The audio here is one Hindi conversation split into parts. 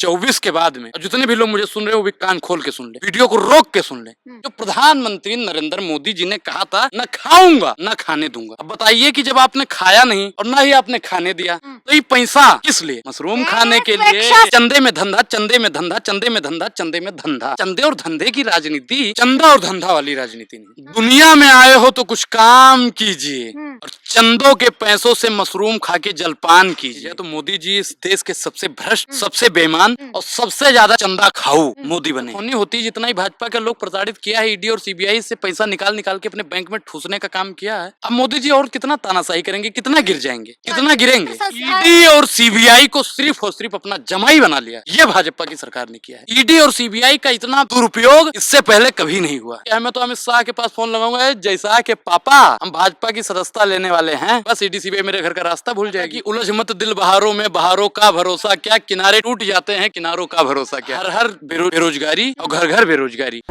24 के बाद में, और जितने भी लोग मुझे सुन रहे हैं वो भी कान खोल के सुन ले, वीडियो को रोक के सुन ले। जो प्रधानमंत्री नरेंद्र मोदी जी ने कहा था, न खाऊंगा न खाने दूंगा। अब बताइए कि जब आपने खाया नहीं और ना ही आपने खाने दिया, तो ये पैसा किस लिए? मशरूम खाने के लिए। चंदे में धंधा, चंदे में धंधा, चंदे में धंधा, चंदे में धंधा। चंदे और धंधे की राजनीति चंदा और धंधा वाली राजनीति नहीं। दुनिया में आए हो तो कुछ काम कीजिए और चंदों के पैसों से मशरूम खा के जलपान कीजिए। तो मोदी जी इस देश के सबसे भ्रष्ट, सबसे बेईमान और सबसे ज्यादा चंदा खाऊ मोदी बने। होनी होती जितना ही भाजपा के लोग प्रताड़ित किया है, ईडी और सीबीआई से पैसा निकाल निकाल के अपने बैंक में ठूसने का काम किया है। अब मोदी जी और कितना तानाशाही करेंगे, कितना गिर जाएंगे, कितना गिरेंगे। ईडी और सीबीआई को सिर्फ और सिर्फ अपना जमाई बना लिया, ये भाजपा की सरकार ने किया है। ईडी और सीबीआई का इतना दुरुपयोग इससे पहले कभी नहीं हुआ। मैं तो अमित शाह के पास फोन लगाऊंगा, जैसा के पापा हम भाजपा की सदस्यता लेने वाले हैं, बस ईडी सीबीआई मेरे घर का रास्ता भूल जाएगी। उलझ मत दिल बहारों में, बहारों का भरोसा क्या, किनारे टूट जाते हैं किनारों का भरोसा क्या। हर हर बेरोजगारी और घर घर बेरोजगारी।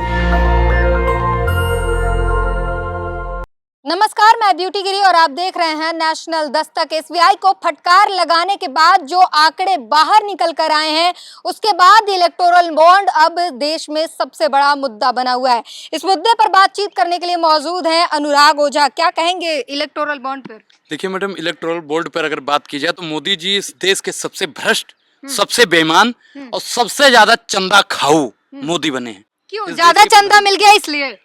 नमस्कार, मैं ब्यूटी गिरी और आप देख रहे हैं नेशनल दस्तक। एसबीआई को फटकार लगाने के बाद जो आंकड़े बाहर निकल कर आए हैं, उसके बाद इलेक्टोरल बॉन्ड अब देश में सबसे बड़ा मुद्दा बना हुआ है। इस मुद्दे पर बातचीत करने के लिए मौजूद हैं अनुराग ओझा। क्या कहेंगे इलेक्टोरल बॉन्ड पर? देखिए मैडम, इलेक्टोरल बॉन्ड पर अगर बात की जाए तो मोदी जी इस देश के सबसे भ्रष्ट, सबसे बेईमान और सबसे ज्यादा चंदा खाऊ मोदी बने हैं। क्यों? ज्यादा चंदा मिल गया इसलिए?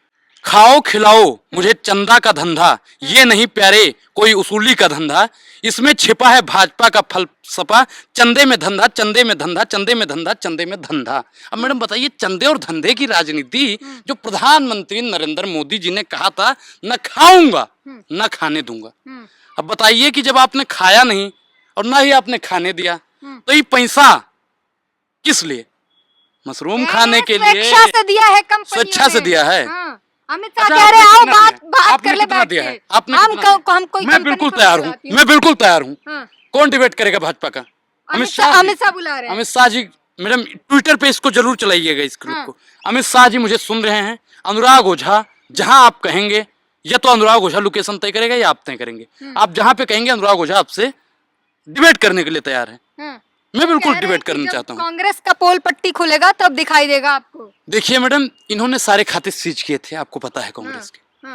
खाओ खिलाओ मुझे चंदा का धंधा, ये नहीं प्यारे कोई उसूली का धंधा। इसमें छिपा है भाजपा का फलसफा, चंदे में धंधा, चंदे में धंधा, चंदे में धंधा, चंदे में धंधा। अब मैडम बताइए, चंदे और धंधे की राजनीति जो प्रधानमंत्री नरेंद्र मोदी जी ने कहा था, न खाऊंगा न खाने दूंगा। अब बताइए कि जब आपने खाया नहीं और ना ही आपने खाने दिया, तो ये पैसा किस लिए? मशरूम खाने के लिए स्वेच्छा से दिया है, स्वेच्छा से दिया है। अमित शाह कह रहे आओ बात कर ले बैठ के। हम कोई मैं बिल्कुल तैयार हूँ, मैं बिल्कुल तैयार हूँ। कौन डिबेट करेगा भाजपा का? अमित शाह बुला रहे हैं। अमित शाह जी, मैडम ट्विटर पे इसको जरूर चलाइएगा, इस क्लिप को। अमित शाह जी मुझे सुन रहे हैं, अनुराग ओझा जहां आप कहेंगे, या तो अनुराग ओझा लोकेशन तय करेगा या आप तय करेंगे। आप जहां पे कहेंगे अनुराग ओझा आपसे डिबेट करने के लिए तैयार है। मैं बिल्कुल डिबेट करना चाहता हूँ। कांग्रेस का पोल पट्टी खुलेगा तब दिखाई देगा आपको। देखिए मैडम, इन्होंने सारे खाते सीज किए थे, आपको पता है कांग्रेस के।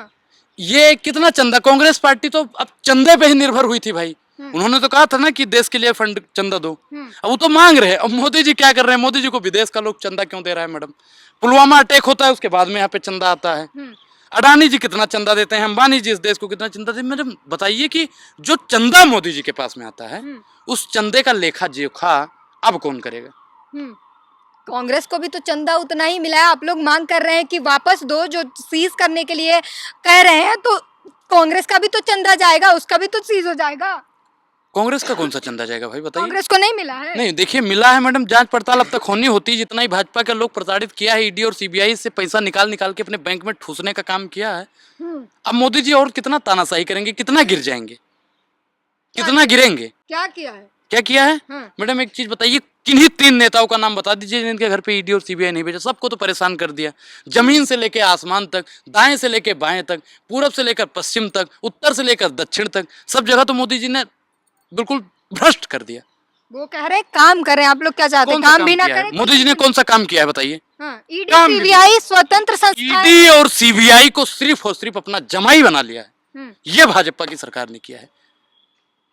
ये कितना चंदा, कांग्रेस पार्टी तो अब चंदे पे ही निर्भर हुई थी भाई। उन्होंने तो कहा था ना कि देश के लिए फंड चंदा दो, अब वो तो मांग रहे हैं। अब मोदी जी क्या कर रहे हैं? मोदी जी को विदेश का लोग चंदा क्यों दे रहा है मैडम? पुलवामा अटैक होता है, उसके बाद में यहाँ पे चंदा आता है। अडानी जी कितना चंदा देते हैं, अंबानी जी इस देश को कितना चंदा देते हैं। मैडम बताइए कि जो चंदा मोदी जी के पास में आता है, उस चंदे का लेखा जोखा अब कौन करेगा? कांग्रेस को भी तो चंदा उतना ही मिला है। आप लोग मांग कर रहे हैं कि वापस दो, जो सीज करने के लिए कह रहे हैं, तो कांग्रेस का भी तो चंदा जाएगा, उसका भी तो सीज हो जाएगा। कांग्रेस का कौन सा चंदा जाएगा भाई, बताइए? कांग्रेस को नहीं मिला है। नहीं, देखिए मिला है मैडम, जांच पड़ताल अब तक होनी होती। जितना ही भाजपा के लोग प्रताड़ित किया है, ईडी और सीबीआई से पैसा निकाल निकाल के अपने बैंक में ठूसने का काम किया है। अब मोदी जी और कितना तानाशाही करेंगे, कितना गिर जाएंगे, कितना गिरेंगे। क्या किया है? क्या किया है मैडम? एक चीज बताइए, किन्हीं 3 नेताओं का नाम बता दीजिए जिनके घर पे ईडी और सीबीआई नहीं भेजा। सबको तो परेशान कर दिया, जमीन से लेके आसमान तक, दाएं से लेके बाएं तक, पूरब से लेकर पश्चिम तक, उत्तर से लेकर दक्षिण तक, सब जगह तो मोदी जी ने बिल्कुल भ्रष्ट कर दिया। वो कह रहे काम करें, आप लोग क्या चाहते हैं? काम भी ना करें। मोदी जी ने कौन सा काम किया है बताइए? ईडी सीबीआई स्वतंत्र संस्था, ईडी और सीबीआई को सिर्फ और सिर्फ अपना जमाई बना लिया है, ये भाजपा की सरकार ने किया है।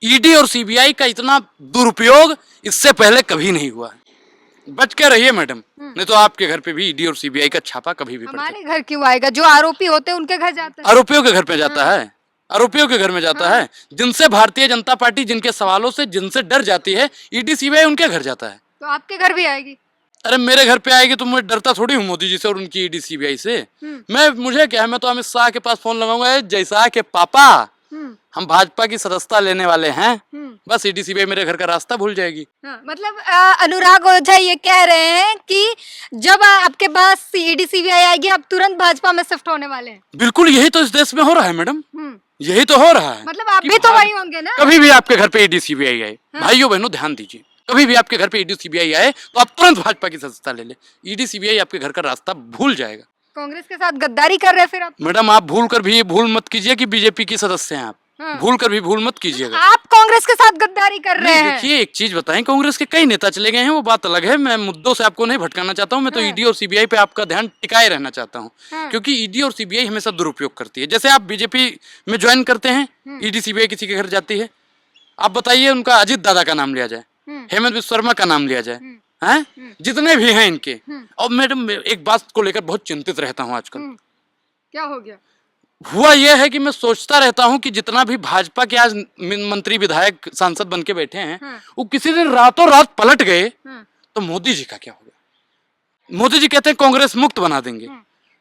ईडी और सीबीआई का इतना दुरुपयोग इससे पहले कभी नहीं हुआ है। बच के रहिए मैडम, नहीं तो आपके घर पे भी ईडी और सीबीआई का छापा कभी भी पड़ता है। हमारे घर क्यों आएगा? जो आरोपी होते हैं उनके घर जाता है। आरोपियों के घर पे जाता है, आरोपियों के घर में जाता है। जिनसे भारतीय जनता पार्टी, जिनके सवालों से जिनसे डर जाती है, ईडी सीबीआई उनके घर जाता है। तो आपके घर भी आएगी? अरे मेरे घर पे आएगी तो मैं डरता थोड़ी हूँ मोदी जी से और उनकी ईडी सीबीआई से। मुझे क्या है, मैं तो अमित शाह के पास फोन लगाऊंगा, जैसा के पापा हम भाजपा की सदस्यता लेने वाले हैं, बस ईडी सीबीआई मेरे घर का रास्ता भूल जाएगी। मतलब अनुराग ओझा ये कह रहे हैं कि जब आपके पास ईडी सीबीआई आएगी, आप तुरंत भाजपा में शिफ्ट होने वाले हैं। बिल्कुल, यही तो इस देश में हो रहा है मैडम, यही तो हो रहा है। मतलब आप भी तो वही होंगे ना? कभी भी आपके घर पे ईडी सीबीआई आए, भाइयों बहनों ध्यान दीजिए, कभी भी आपके घर पे ईडी सीबीआई आए तो आप तुरंत भाजपा की सदस्यता ले ले। ईडी सीबीआई आपके घर का रास्ता भूल जाएगा। कांग्रेस के साथ गद्दारी कर रहे हैं फिर आप? मैडम आप भूल कर भी ये भूल मत कीजिए कि बीजेपी की सदस्य हैं आप। भूल कर भी भूल मत कीजिएगा। आप कांग्रेस के साथ गद्दारी कर रहे हैं। देखिए एक चीज बताएं, कांग्रेस के कई नेता चले गए हैं, वो बात अलग है। मैं मुद्दों से आपको नहीं भटकाना चाहता हूँ। मैं तो ईडी और सीबीआई पे आपका ध्यान टिकाए रहना चाहता हूँ, क्योंकि ईडी और सीबीआई हमेशा दुरुपयोग करती है। जैसे आप बीजेपी में ज्वाइन करते हैं, ईडी सीबीआई किसी के घर जाती है, आप बताइए उनका अजीत दादा का नाम लिया जाए, हेमंत विश्व शर्मा का नाम लिया जाए, हैं जितने भी हैं इनके। और मैडम एक बात को लेकर बहुत चिंतित रहता हूँ आजकल। क्या हो गया? हुआ यह है कि मैं सोचता रहता हूं कि जितना भी भाजपा के आज मंत्री विधायक सांसद बन के बैठे हैं, वो किसी दिन रातों रात पलट गए तो मोदी जी का क्या होगा? मोदी जी कहते हैं कांग्रेस मुक्त बना देंगे,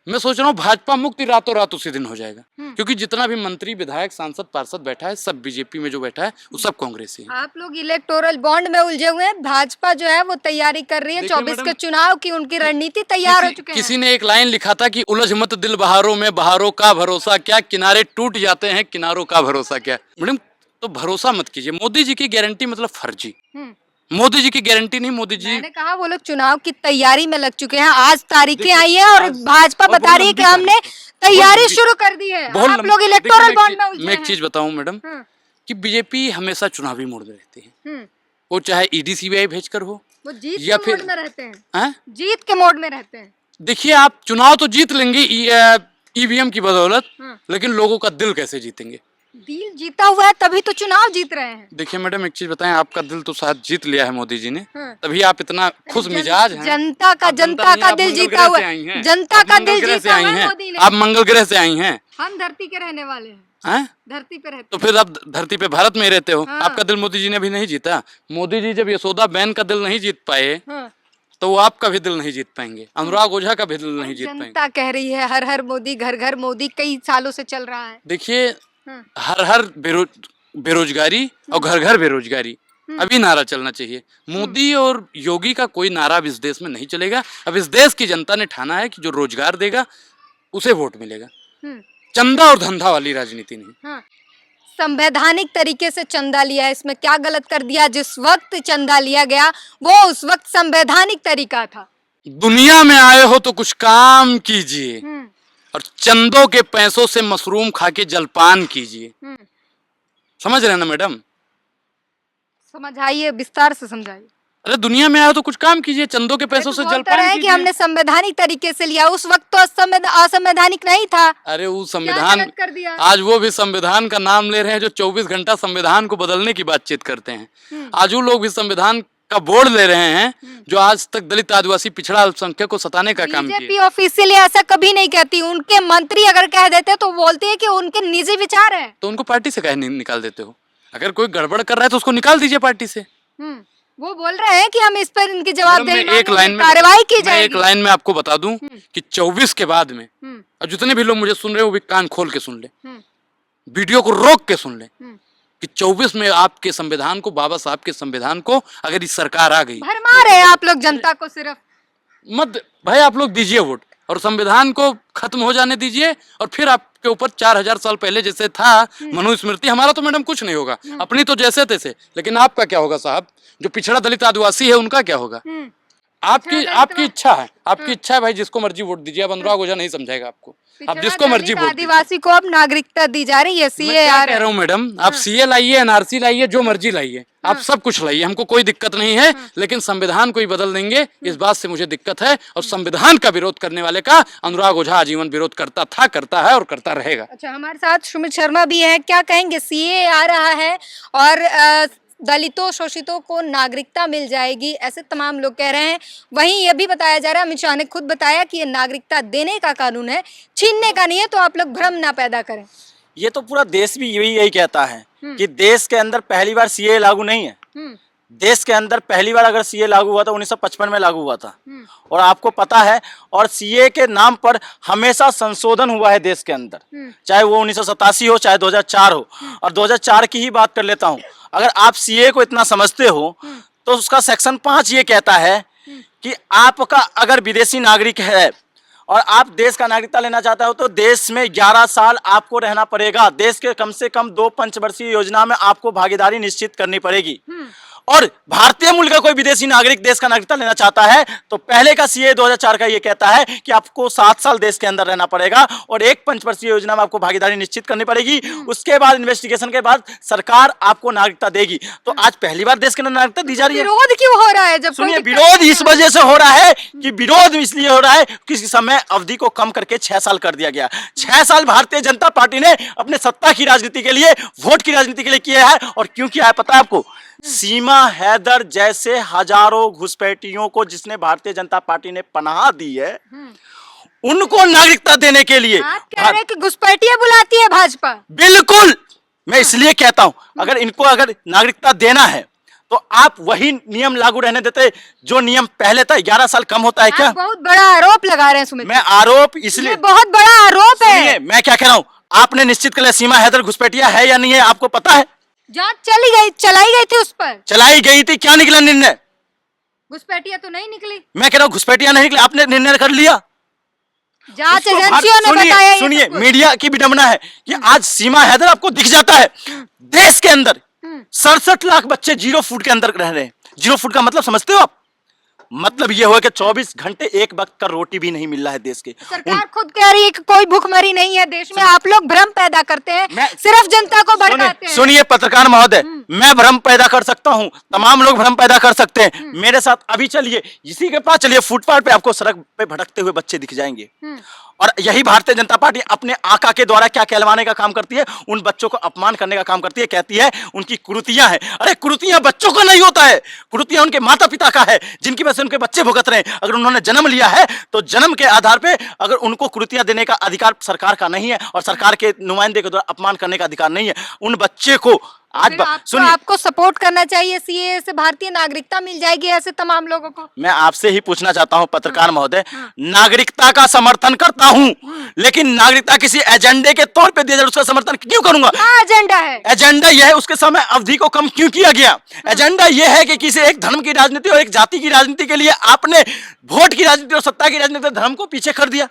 मैं सोच रहा हूँ भाजपा मुक्ति रातों रात उसी दिन हो जाएगा, क्योंकि जितना भी मंत्री विधायक सांसद पार्षद बैठा है, सब बीजेपी में जो बैठा है वो सब कांग्रेसी है। आप लोग इलेक्टोरल बॉन्ड में उलझे हुए हैं। भाजपा जो है वो तैयारी कर रही है 24 के चुनाव की, उनकी रणनीति तैयार हो चुके हैं। किसी ने एक लाइन लिखा था कि उलझ मत दिल बहारों में, बहारों का भरोसा क्या, किनारे टूट जाते हैं, किनारों का भरोसा क्या। मैडम तो भरोसा मत कीजिए, मोदी जी की गारंटी मतलब फर्जी। मोदी जी की गारंटी नहीं, मोदी जी मैंने कहा वो लोग चुनाव की तैयारी में लग चुके हैं। आज तारीखें आई है और भाजपा बता रही है कि हमने तैयारी शुरू कर दी है। आप लोग इलेक्टोरल बॉन्ड में उलझे हैं। मैं एक चीज बताऊं मैडम, कि बीजेपी हमेशा चुनावी मोड में रहती है, वो चाहे ईडी सीबीआई भेजकर हो, वो जीत या के फिर मोड में रहते हैं। हैं? जीत के मोड में रहते हैं। देखिए आप चुनाव तो जीत लेंगे ईवीएम की बदौलत, लेकिन लोगों का दिल कैसे जीतेंगे? दिल जीता हुआ है तभी तो चुनाव जीत रहे हैं। देखिए मैडम एक चीज बताएं, आपका दिल तो शायद जीत लिया है मोदी जी ने, तभी आप इतना खुश मिजाज हैं। जनता का दिल जीता हुआ है, जनता का दिल जीता हुआ है मोदी ने। आप मंगल ग्रह से आई हैं, हम धरती के रहने वाले हैं, धरती पे रहते। तो फिर आप धरती पे भारत में ही रहते हो। आपका दिल मोदी जी ने भी नहीं जीता। मोदी जी जब यशोदा बहन का दिल नहीं जीत पाए, तो वो आपका भी दिल नहीं जीत पाएंगे, अनुराग ओझा का भी दिल नहीं जीत पाएंगे। जनता कह रही है हर हर मोदी, घर घर मोदी, कई सालों से चल रहा है। देखिए हर हर बेरोजगारी और घर घर बेरोजगारी, अभी नारा चलना चाहिए। मोदी और योगी का कोई नारा अब इस देश में नहीं चलेगा। अब इस देश की जनता ने ठाना है कि जो रोजगार देगा उसे वोट मिलेगा, चंदा और धंधा वाली राजनीति नहीं। संवैधानिक तरीके से चंदा लिया है, इसमें क्या गलत कर दिया? जिस वक्त चंदा लिया गया वो उस वक्त संवैधानिक तरीका था। दुनिया में आए हो तो कुछ काम कीजिए और चंदों के पैसों से मशरूम खा के जलपान कीजिए। समझ रहे हैं ना मैडम? समझाइए, विस्तार से समझाइए। अरे दुनिया में आए तो कुछ काम कीजिए, चंदों के पैसों से जलपान कीजिए। कि हमने संवैधानिक तरीके से लिया, उस वक्त तो असंवैधानिक नहीं था। अरे वो संविधान कर दिया। आज वो भी संविधान का नाम ले रहे हैं जो 24 घंटा संविधान को बदलने की बातचीत करते हैं। आज वो लोग भी संविधान का बोर्ड ले रहे हैं जो आज तक दलित आदिवासी पिछड़ा अल्पसंख्यक को सताने का काम किया। बीजेपी ऑफिशियली ऐसा कभी नहीं कहती। उनके मंत्री अगर कह देते तो बोलते हैं कि उनके निजी विचार है। तो उनको पार्टी से काहे निकाल देते हो? अगर कोई गड़बड़ कर रहा है तो उसको निकाल दीजिए पार्टी से। वो बोल रहे हैं कि हम इस पर इनकी जवाबदेही एक लाइन में कार्रवाई की जाएगी। एक लाइन में आपको बता दूं कि 24 के बाद में, और जितने भी लोग मुझे सुन रहे हो वो भी कान खोल के सुन ले, वीडियो को रोक के सुन ले, कि 24 में आपके संविधान को, बाबा साहब के संविधान को अगर इस सरकार आ गई, भरमा रहे हैं आप लोग जनता को। सिर्फ मत भाई, आप लोग दीजिए वोट और संविधान को खत्म हो जाने दीजिए, और फिर आपके ऊपर 4000 साल पहले जैसे था मनुस्मृति। हमारा तो मैडम कुछ नहीं होगा, अपनी तो जैसे तैसे, लेकिन आपका क्या होगा साहब? जो पिछड़ा दलित आदिवासी है उनका क्या होगा? आपकी इच्छा है, आपकी इच्छा है भाई, जिसको मर्जी वोट दीजिए। अब अनुराग ओझा नहीं समझाएगा आपको, आप जिसको मर्जी वोट। आदिवासी को अब नागरिकता दी जा रही है, सीए कह रहा हूँ मैडम, आप सीए लाइए, एनआरसी लाइए, जो मर्जी लाइए, आप सब कुछ लाइए, हमको कोई दिक्कत नहीं है, लेकिन संविधान को ही बदल देंगे, इस बात से मुझे दिक्कत है। और संविधान का विरोध करने वाले का अनुराग ओझा आजीवन विरोध करता था, करता है और करता रहेगा। अच्छा, हमारे साथ सुमित शर्मा भी है। क्या कहेंगे? सीए आ रहा है और दलितों, शोषितों को नागरिकता मिल जाएगी, ऐसे तमाम लोग कह रहे हैं। वहीं यह भी बताया जा रहा है, अमित शाह ने खुद बताया कि ये नागरिकता देने का कानून है, छीनने का नहीं है, तो आप लोग भ्रम ना पैदा करें। ये तो पूरा देश भी यही कहता है कि देश के अंदर पहली बार सीए लागू नहीं है। देश के अंदर पहली बार अगर सीए लागू हुआ था 1955 में लागू हुआ था, और आपको पता है, और सीए के नाम पर हमेशा संशोधन हुआ है देश के अंदर, चाहे वो 1987 हो, चाहे 2004 हो। और 2004 की ही बात कर लेता हूँ। अगर आप सीए को इतना समझते हो तो उसका सेक्शन 5 ये कहता है कि आपका अगर विदेशी नागरिक है और आप देश का नागरिकता लेना चाहते हो तो देश में 11 साल आपको रहना पड़ेगा। देश के कम से कम 2 पंचवर्षीय योजना में आपको भागीदारी निश्चित करनी पड़ेगी। और भारतीय मूल का कोई विदेशी नागरिक देश का नागरिकता लेना चाहता है तो पहले का सीए 2004 का ये कहता है कि आपको 7 साल देश के अंदर रहना पड़ेगा और एक पंचवर्षीय योजना में आपको भागीदारी निश्चित करनी पड़ेगी। उसके बाद इन्वेस्टिगेशन के बाद सरकार आपको नागरिकता देगी। तो आज पहली बार देश के अंदर नागरिकता दी जा रही है। विरोध क्यों हो रहा है? जब सुनिए, विरोध इस वजह से हो रहा है कि विरोध इसलिए हो रहा है कि समय अवधि को कम करके 6 साल कर दिया गया। 6 साल भारतीय जनता पार्टी ने अपने सत्ता की राजनीति के लिए, वोट की राजनीति के लिए किया है। और क्यों किया है पता है आपको? सीमा हैदर जैसे हजारों घुसपैठियों को जिसने भारतीय जनता पार्टी ने पनाह दी है, उनको नागरिकता देने के लिए। आप कह रहे हैं कि घुसपैठिया बुलाती है भाजपा? बिल्कुल, मैं इसलिए कहता हूं अगर इनको अगर नागरिकता देना है तो आप वही नियम लागू रहने देते जो नियम पहले था। 11 साल कम होता है क्या? आप बहुत बड़ा आरोप लगा रहे हैं सुमित। मैं आरोप इसलिए, बहुत बड़ा आरोप है। मैं क्या कह रहा हूं, आपने निश्चित कर लिया सीमा हैदर घुसपैठिया है या नहीं है? आपको पता है? जांच चलाई गई थी उस पर। चलाई गई थी, क्या निकला निर्णय? घुसपैठिया तो नहीं निकली। मैं कह रहा हूं घुसपैठिया नहीं निकली, आपने निर्णय कर लिया। जांच एजेंसियों ने बताया। सुनिए, मीडिया की विडंबना है कि आज सीमा हैदर आपको दिख जाता है। देश के अंदर 67 लाख बच्चे 0 फूड के अंदर रह रहे हैं। 0 फूड का मतलब समझते हो आप? मतलब ये हुआ कि 24 घंटे एक वक्त का रोटी भी नहीं मिल रहा है देश के। सरकार खुद कह रही है कि कोई भूखमरी नहीं है देश में। आप लोग भ्रम पैदा करते हैं, सिर्फ जनता को भड़काते हैं। सुनिए पत्रकार महोदय, मैं भ्रम पैदा कर सकता हूं, तमाम लोग भ्रम पैदा कर सकते हैं। मेरे साथ अभी चलिए, इसी के पास चलिए, फुटपाथ पे आपको सड़क पे भटकते हुए बच्चे दिख जाएंगे। और यही भारतीय जनता पार्टी अपने आका के द्वारा क्या कहलवाने का काम करती है? उन बच्चों को अपमान करने का काम करती है। कहती है उनकी कुरीतियां हैं। अरे कुरीतियां बच्चों का नहीं होता है, कुरीतियां उनके माता पिता का है, जिनकी वजह से उनके बच्चे भुगत रहे हैं। अगर उन्होंने जन्म लिया है तो जन्म के आधार पे अगर उनको कुरीतियां देने का अधिकार सरकार का नहीं है और सरकार के नुमाइंदे के द्वारा अपमान करने का अधिकार नहीं है। उन बच्चे को आज सुनिए, आपको सपोर्ट करना चाहिए। सीए से भारतीय नागरिकता मिल जाएगी ऐसे तमाम लोगों को। मैं आपसे ही पूछना चाहता हूं पत्रकार महोदय, नागरिकता का समर्थन करता हूं, लेकिन नागरिकता किसी एजेंडे के तौर पे दिया जाए उसका समर्थन क्यों करूंगा? क्या एजेंडा है? एजेंडा यह है उसके समय अवधि को कम क्यों किया गया? एजेंडा यह है कि किसी एक धर्म की राजनीति और एक जाति की राजनीति के लिए आपने वोट की राजनीति और सत्ता की राजनीति धर्म को पीछे कर दिया।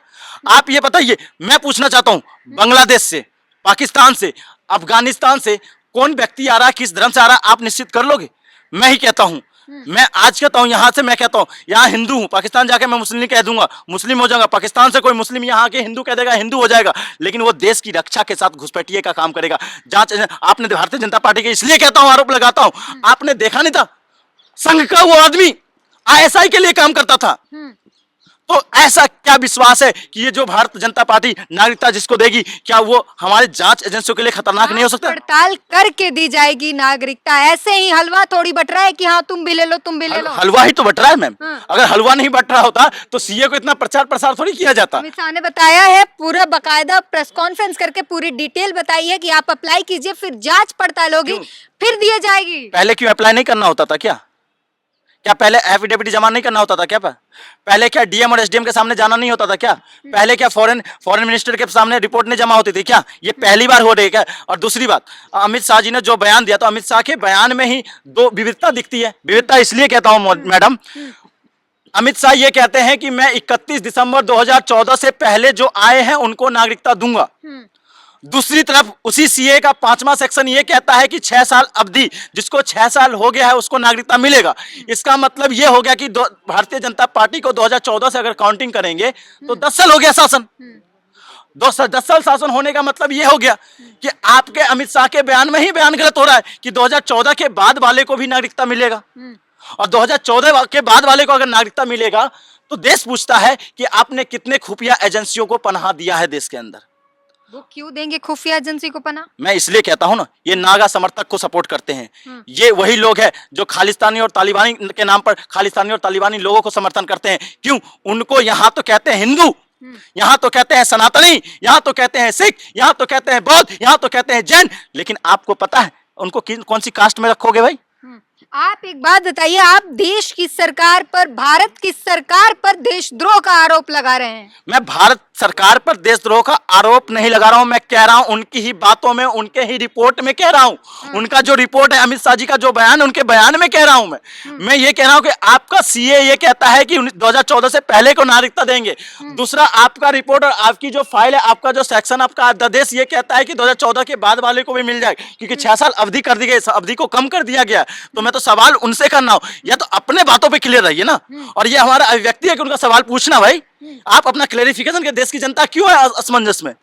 आप ये बताइए, मैं पूछना चाहता हूं, बांग्लादेश से, पाकिस्तान से, अफगानिस्तान से कौन व्यक्ति आ रहा है, किस धर्म से आ रहा है, आप निश्चित कर लोगे? मैं ही कहता हूं, मैं आज कहता हूं, यहां से मैं कहता हूं, यहां हिंदू हूं, पाकिस्तान जाके मैं मुस्लिम कह दूंगा, मुस्लिम हो जाऊंगा। पाकिस्तान से कोई मुस्लिम यहां के हिंदू कह देगा, हिंदू हो जाएगा, लेकिन वो देश की रक्षा के साथ घुसपैठिए का काम करेगा। जांच आपने भारतीय जनता पार्टी के, इसलिए कहता हूं, आरोप लगाता हूं, आपने देखा नहीं था संघ का वो आदमी आईएसआई के लिए काम करता था। तो ऐसा क्या विश्वास है कि ये जो भारतीय जनता पार्टी नागरिकता जिसको देगी, क्या वो हमारे जांच एजेंसियों के लिए खतरनाक नहीं हो सकता? पड़ताल करके दी जाएगी नागरिकता। ऐसे ही हलवा थोड़ी बट रहा है कि हाँ तुम भी ले लो, तुम भी ले लो। हलवा ही तो बट रहा है मैम। अगर हलवा नहीं बट रहा होता तो सीए को इतना प्रचार प्रसार थोड़ी किया जाता। अमित शाह ने बताया है, पूरा बकायदा प्रेस कॉन्फ्रेंस करके पूरी डिटेल बताई है कि आप अप्लाई कीजिए, फिर जांच पड़ताल होगी, फिर दिए जाएगी। पहले क्यों अप्लाई नहीं करना होता था? क्या पहले एफिडेविट जमा नहीं करना होता था? क्या पहले क्या डीएम और एसडीएम के सामने जाना नहीं होता था? क्या पहले क्या फॉरेन मिनिस्टर के सामने रिपोर्ट नहीं जमा होती थी? क्या ये पहली बार हो रही है क्या? और दूसरी बात, अमित शाह जी ने जो बयान दिया, तो अमित शाह के बयान में ही दो विविधता दिखती है। विविधता इसलिए कहता हूं मैडम, अमित शाह ये कहते हैं कि मैं 31 दिसंबर 2014 से पहले जो आए हैं उनको नागरिकता दूंगा। दूसरी तरफ उसी सीए का 5वां सेक्शन ये कहता है कि 6 साल अवधि, जिसको 6 साल हो गया है उसको नागरिकता मिलेगा। इसका मतलब ये हो गया कि भारतीय जनता पार्टी को 2014 से अगर काउंटिंग करेंगे तो 10 साल हो गया शासन। 10 साल शासन होने का मतलब ये हो गया कि आपके अमित शाह के बयान में ही बयान गलत हो रहा है कि 2014 के बाद वाले को भी नागरिकता मिलेगा। और 2014 के बाद वाले को अगर नागरिकता मिलेगा तो देश पूछता है कि आपने कितने खुफिया एजेंसियों को पनाह दिया है देश के अंदर। वो क्यों देंगे खुफिया एजेंसी को पनाह? मैं इसलिए कहता हूं ना, ये नागा समर्थक को सपोर्ट करते हैं। ये वही लोग हैं जो खालिस्तानी और तालिबानी के नाम पर खालिस्तानी और तालिबानी लोगों को समर्थन करते हैं। क्यों? उनको यहां तो कहते हैं हिंदू, यहां तो कहते हैं सनातनी, यहां तो कहते हैं सिख, यहां तो कहते हैं बौद्ध, यहां तो कहते हैं जैन, लेकिन आपको पता है उनको कौन सी कास्ट में रखोगे भाई? आप एक बात बताइए, आप देश की सरकार पर, भारत की सरकार पर देशद्रोह का आरोप लगा रहे हैं। मैं भारत सरकार पर देशद्रोह का आरोप नहीं लगा रहा हूं, मैं कह रहा हूं उनकी ही बातों में, उनके ही रिपोर्ट में कह रहा हूं। उनका जो रिपोर्ट है, अमित शाह जी का जो बयान, उनके बयान में कह रहा हूं मैं ये कह रहा हूं कि आपका सीए ये कहता है कि 2014 से पहले को नागरिकता देंगे। दूसरा, आपका रिपोर्ट और आपकी जो फाइल है, आपका जो सेक्शन, आपका अध्यादेश ये कहता है कि 2014 के बाद वाले को भी मिल जाए, क्योंकि 6 साल अवधि कर दी गई, अवधि को कम कर दिया गया। तो मैं तो सवाल उनसे करना हो या तो अपने बातों पे क्लियर रहिए ना। और ये हमारा अभिव्यक्ति है कि उनका सवाल पूछना। भाई आप अपना क्लेरिफिकेशन के, देश की जनता क्यों है असमंजस में?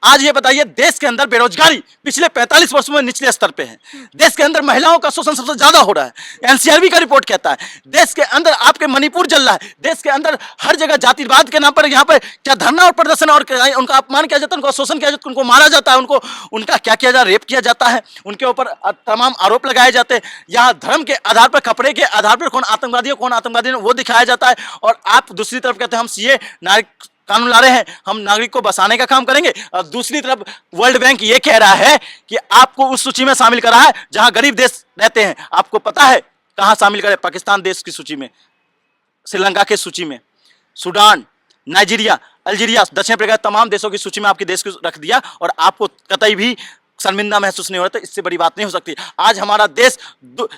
आज ये बताइए, देश के अंदर बेरोजगारी पिछले 45 वर्षों में निचले स्तर पे है। देश के अंदर महिलाओं का शोषण सबसे ज्यादा हो रहा है। एनसीआरबी का रिपोर्ट कहता है देश के अंदर आपके मणिपुर जल रहा है। देश के अंदर हर जगह जातिवाद के नाम पर यहाँ पे क्या धरना और प्रदर्शन और उनका अपमान किया जाता है, उनका शोषण किया जाता है, उनको मारा जाता है, उनका क्या किया जाता है, रेप किया जाता है, उनके ऊपर तमाम आरोप लगाए जाते हैं। यहाँ धर्म के आधार पर, कपड़े के आधार पर कौन आतंकवादी है कौन आतंकवादी नहीं वो दिखाया जाता है। और आप दूसरी तरफ कहते हैं हम सीए नागरिक कानून ला रहे हैं, हम नागरिक को बसाने का काम करेंगे। और दूसरी तरफ वर्ल्ड बैंक ये कह रहा है कि आपको उस सूची में शामिल करा है जहां गरीब देश रहते हैं। आपको पता है कहां शामिल करे? पाकिस्तान देश की सूची में, श्रीलंका की सूची में, सूडान, नाइजीरिया, अल्जीरिया, दक्षिण अफ्रीका, तमाम देशों की सूची में आपके देश को रख दिया और आपको कतई भी शर्मिंदा महसूस नहीं हो रहा। तो इससे बड़ी बात नहीं हो सकती। आज हमारा देश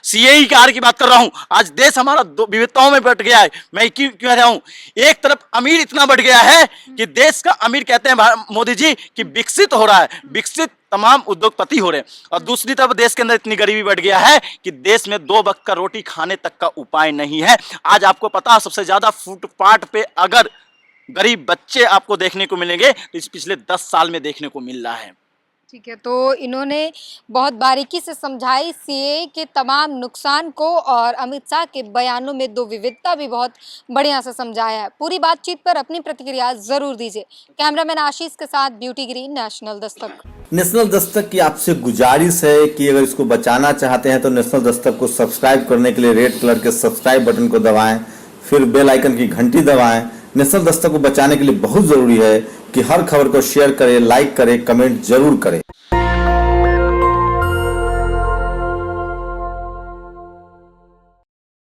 सीएई कार की बात कर रहा हूं, आज देश हमारा विविधताओं में बट गया है। मैं क्यों कह रहा हूं? एक तरफ अमीर इतना बढ़ गया है कि देश का अमीर कहते हैं मोदी जी कि विकसित हो रहा है, विकसित तमाम उद्योगपति हो रहे हैं। और दूसरी तरफ देश के अंदर इतनी गरीबी बढ़ गया है कि देश में 2 वक्त का रोटी खाने तक का उपाय नहीं है। आज आपको पता है सबसे ज्यादा फुटपाथ पे अगर गरीब बच्चे आपको देखने को मिलेंगे तो इस पिछले 10 साल में देखने को मिल रहा है। ठीक है, तो इन्होंने बहुत बारीकी से समझाई सीएए के तमाम नुकसान को और अमित शाह के बयानों में 2 विविधता भी बहुत बढ़िया से समझाया है। पूरी बातचीत पर अपनी प्रतिक्रिया जरूर दीजिए। कैमरामैन आशीष के साथ beauty green, national Dastak. National Dastak की आपसे गुजारिश है कि अगर इसको बचाना चाहते हैं तो नेशनल दस्तक को सब्सक्राइब करने के लिए रेड कलर के सब्सक्राइब बटन को दबाएं, फिर बेल आइकन की घंटी दबाएं। नेशनल दस्तक को बचाने के लिए बहुत जरूरी है कि हर खबर को शेयर करें, लाइक करें, कमेंट जरूर करें।